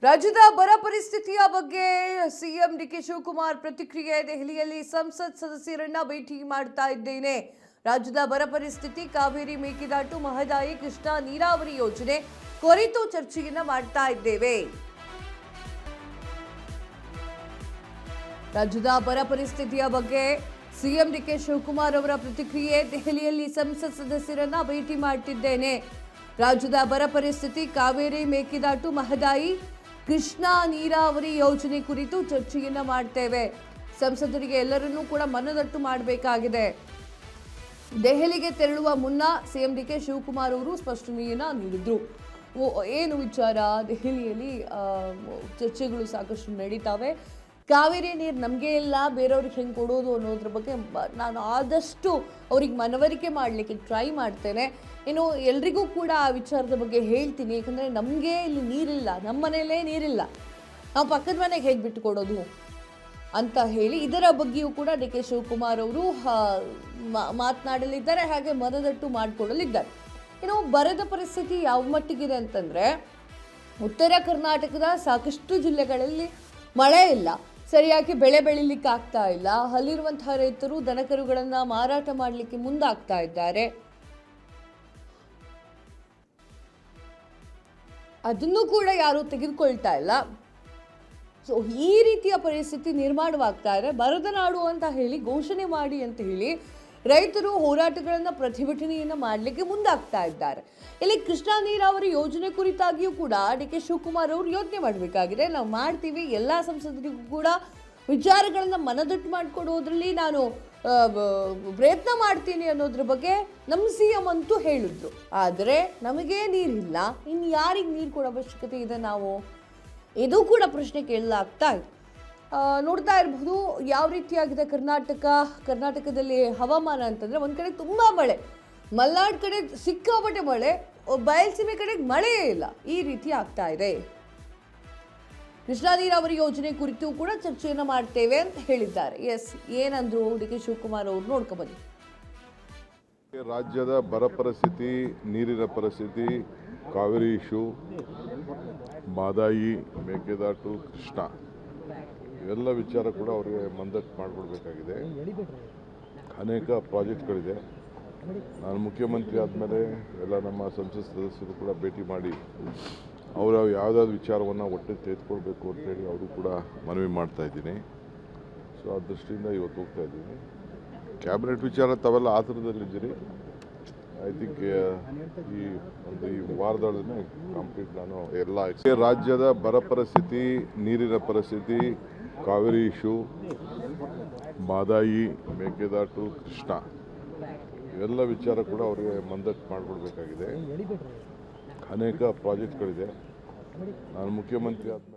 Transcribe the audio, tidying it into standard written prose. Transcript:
ರಾಜ್ಯದ ಬರ ಪರಿಸ್ಥಿತಿಯ ಬಗ್ಗೆ ಸಿಎಂ ಡಿಕೆ ಶಿವಕುಮಾರ್ ಪ್ರತಿಕ್ರಿಯೆ. ದೆಹಲಿಯಲ್ಲಿ ಸಂಸತ್ ಸದಸ್ಯರನ್ನ ಭೇಟಿ ಮಾಡ್ತಾ ಇದ್ದೇನೆ. ರಾಜ್ಯದ ಬರ ಪರಿಸ್ಥಿತಿ, ಕಾವೇರಿ ಮೇಕೆದಾಟು, ಮಹದಾಯಿ, ಕೃಷ್ಣಾ ನೀರಾವರಿ ಯೋಜನೆ ಕುರಿತು ಚರ್ಚೆಯನ್ನ ಮಾಡ್ತಾ ಇದ್ದೇವೆ. ರಾಜ್ಯದ ಬರ ಪರಿಸ್ಥಿತಿಯ ಬಗ್ಗೆ ಸಿಎಂ ಡಿಕೆ ಶಿವಕುಮಾರ್ ಅವರ ಪ್ರತಿಕ್ರಿಯೆ. ದೆಹಲಿಯಲ್ಲಿ ಸಂಸತ್ ಸದಸ್ಯರನ್ನ ಭೇಟಿ ಮಾಡ್ತಿದ್ದೇನೆ. ರಾಜ್ಯದ ಬರ ಪರಿಸ್ಥಿತಿ, ಕಾವೇರಿ ಮೇಕೆದಾಟು, ಮಹದಾಯಿ, ಕೃಷ್ಣಾ ನೀರಾವರಿ ಯೋಜನೆ ಕುರಿತು ಚರ್ಚೆಯನ್ನ ಮಾಡ್ತೇವೆ. ಸಂಸದರಿಗೆ ಎಲ್ಲರನ್ನೂ ಕೂಡ ಮನದಟ್ಟು ಮಾಡಬೇಕಾಗಿದೆ. ದೆಹಲಿಗೆ ತೆರಳುವ ಮುನ್ನ ಸಿಎಂ ಡಿಕೆ ಶಿವಕುಮಾರ್ ಅವರು ಸ್ಪಷ್ಟನೆಯನ್ನ ನೀಡಿದ್ರು. ಏನು ವಿಚಾರ, ದೆಹಲಿಯಲ್ಲಿ ಚರ್ಚೆಗಳು ಸಾಕಷ್ಟು ನಡೀತಾವೆ. ಕಾವೇರಿ ನೀರು ನಮಗೆ ಇಲ್ಲ, ಬೇರೆಯವ್ರಿಗೆ ಹೆಂಗೆ ಕೊಡೋದು ಅನ್ನೋದ್ರ ಬಗ್ಗೆ ನಾನು ಆದಷ್ಟು ಅವ್ರಿಗೆ ಮನವರಿಕೆ ಮಾಡಲಿಕ್ಕೆ ಟ್ರೈ ಮಾಡ್ತೇನೆ. ಇನ್ನು ಎಲ್ರಿಗೂ ಕೂಡ ಆ ವಿಚಾರದ ಬಗ್ಗೆ ಹೇಳ್ತೀನಿ. ಯಾಕಂದರೆ ನಮಗೆ ಇಲ್ಲಿ ನೀರಿಲ್ಲ, ನಮ್ಮ ಮನೆಯಲ್ಲೇ ನೀರಿಲ್ಲ, ನಾವು ಪಕ್ಕದ ಮನೆಗೆ ಹೇಗೆ ಬಿಟ್ಟು ಕೊಡೋದು ಅಂತ ಹೇಳಿ ಇದರ ಬಗ್ಗೆಯೂ ಕೂಡ ಡಿ ಕೆ ಶಿವಕುಮಾರ್ ಅವರು ಮಾತನಾಡಲಿದ್ದಾರೆ, ಹಾಗೆ ಮನದಟ್ಟು ಮಾಡಿಕೊಡಲಿದ್ದಾರೆ. ಇನ್ನು ಬರದ ಪರಿಸ್ಥಿತಿ ಯಾವ ಮಟ್ಟಿಗಿದೆ ಅಂತಂದರೆ, ಉತ್ತರ ಕರ್ನಾಟಕದ ಸಾಕಷ್ಟು ಜಿಲ್ಲೆಗಳಲ್ಲಿ ಮಳೆ ಇಲ್ಲ, ಸರಿಯಾಗಿ ಬೆಳೆ ಬೆಳಿಲಿಕ್ಕೆ ಆಗ್ತಾ ಇಲ್ಲ. ಅಲ್ಲಿರುವಂತಹ ರೈತರು ದನಕರುಗಳನ್ನು ಮಾರಾಟ ಮಾಡಲಿಕ್ಕೆ ಮುಂದಾಗ್ತಾ ಇದ್ದಾರೆ. ಅದನ್ನು ಕೂಡ ಯಾರು ತೆಗೆದುಕೊಳ್ತಾ ಇಲ್ಲ. ಸೊ ಈ ರೀತಿಯ ಪರಿಸ್ಥಿತಿ ನಿರ್ಮಾಣವಾಗ್ತಾ ಇದೆ. ಬರದ ನಾಡು ಅಂತ ಹೇಳಿ ಘೋಷಣೆ ಮಾಡಿ ಅಂತ ಹೇಳಿ ರೈತರು ಹೋರಾಟಗಳನ್ನು, ಪ್ರತಿಭಟನೆಯನ್ನು ಮಾಡಲಿಕ್ಕೆ ಮುಂದಾಗ್ತಾ ಇದ್ದಾರೆ. ಇಲ್ಲಿ ಕೃಷ್ಣಾ ನೀರಾವರಿ ಯೋಜನೆ ಕುರಿತಾಗಿಯೂ ಕೂಡ ಡಿ ಕೆ ಶಿವಕುಮಾರ್ ಅವರು ಯೋಚನೆ ಮಾಡಬೇಕಾಗಿದೆ. ನಾವು ಮಾಡ್ತೀವಿ, ಎಲ್ಲ ಸಂಸದರಿಗೂ ಕೂಡ ವಿಚಾರಗಳನ್ನು ಮನದಟ್ಟು ಮಾಡಿಕೊಡೋದ್ರಲ್ಲಿ ನಾನು ಪ್ರಯತ್ನ ಮಾಡ್ತೀನಿ ಅನ್ನೋದ್ರ ಬಗ್ಗೆ ನಮ್ಮ ಸಿಎಂ ಅಂತೂ ಹೇಳಿದ್ರು. ಆದರೆ ನಮಗೆ ನೀರಿಲ್ಲ, ಇನ್ನು ಯಾರಿಗೆ ನೀರು ಕೊಡೋ ಅವಶ್ಯಕತೆ ಇದೆ ನಾವು? ಇದು ಕೂಡ ಪ್ರಶ್ನೆ ಕೇಳಲಾಗ್ತಾ ಇದೆ. ನೋಡ್ತಾ ಇರಬಹುದು ಯಾವ ರೀತಿಯಾಗಿದೆ ಕರ್ನಾಟಕದಲ್ಲಿ ಹವಾಮಾನ ಅಂತಂದರೆ, ಒಂದು ಕಡೆ ತುಂಬ ಮಳೆ, ಮಲೆನಾಡು ಕಡೆ ಸಿಕ್ಕಾಪಟ್ಟೆ ಮಳೆ, ಬಯಲುಸೀಮೆ ಕಡೆಗೆ ಮಳೆಯೇ ಇಲ್ಲ, ಈ ರೀತಿ ಆಗ್ತಾ ಇದೆ. ಕೃಷ್ಣಾ ನೀರಾವರಿ ಯೋಜನೆ ಕುರಿತು ಕೂಡ ಚರ್ಚೆಯನ್ನು ಮಾಡ್ತೇವೆ ಅಂತ ಹೇಳಿದ್ದಾರೆ. ಎಸ್, ಏನಂದ್ರು ಡಿ ಕೆ ಶಿವಕುಮಾರ್ ಅವರು, ನೋಡ್ಕೊಬನ್ನಿ. ರಾಜ್ಯದ ಬರ ಪರಿಸ್ಥಿತಿ, ನೀರಿನ ಪರಿಸ್ಥಿತಿ, ಕಾವೇರಿ ಇಶ್ಯೂ, ಮಹದಾಯಿ, ಮೇಕೆದಾಟು, ಕೃಷ್ಣಾ ಇವೆಲ್ಲ ವಿಚಾರ ಕೂಡ ಅವರಿಗೆ ಮನದಟ್ಟು ಮಾಡಿಕೊಡ್ಬೇಕಾಗಿದೆ. ಅನೇಕ ಪ್ರಾಜೆಕ್ಟ್ಗಳಿದೆ. ನಾನು ಮುಖ್ಯಮಂತ್ರಿ ಆದಮೇಲೆ ಎಲ್ಲ ನಮ್ಮ ಸಂಸತ್ ಸದಸ್ಯರು ಕೂಡ ಭೇಟಿ ಮಾಡಿ ಅವರು ಯಾವುದಾದ್ರು ವಿಚಾರವನ್ನು ಒಟ್ಟಿಗೆ ತೆಗೆದುಕೊಳ್ಬೇಕು ಅಂತೇಳಿ ಅವರು ಕೂಡ ಮನವಿ ಮಾಡ್ತಾ ಇದ್ದೀನಿ. ಸೊ ಆ ದೃಷ್ಟಿಯಿಂದ ಇವತ್ತು ಹೋಗ್ತಾ ಇದ್ದೀನಿ. ಕ್ಯಾಬಿನೆಟ್ ವಿಚಾರ ತಾವೆಲ್ಲ ಆತುರದಲ್ಲಿದ್ದೀರಿ. ಐ ಥಿಂಕ್ ಈ ವಾರದೊಳಗೆ ಕಂಪ್ಲೀಟ್ ನಾನು ಎಲ್ಲ ರಾಜ್ಯದ ಬರ ಪರಿಸ್ಥಿತಿ, ನೀರಿನ ಪರಿಸ್ಥಿತಿ, ಕಾವೇರಿ ಇಶ್ಯೂ, ಮಹದಾಯಿ, ಮೇಕೆದಾಟು, ಕೃಷ್ಣಾ ಇವೆಲ್ಲ ವಿಚಾರ ಕೂಡ ಅವರಿಗೆ ಮನದಟ್ಟು ಮಾಡಿಕೊಡ್ಬೇಕಾಗಿದೆ. ಅನೇಕ ಪ್ರಾಜೆಕ್ಟ್ಗಳಿದೆ. ನಾನು ಮುಖ್ಯಮಂತ್ರಿ ಆದಮೇಲೆ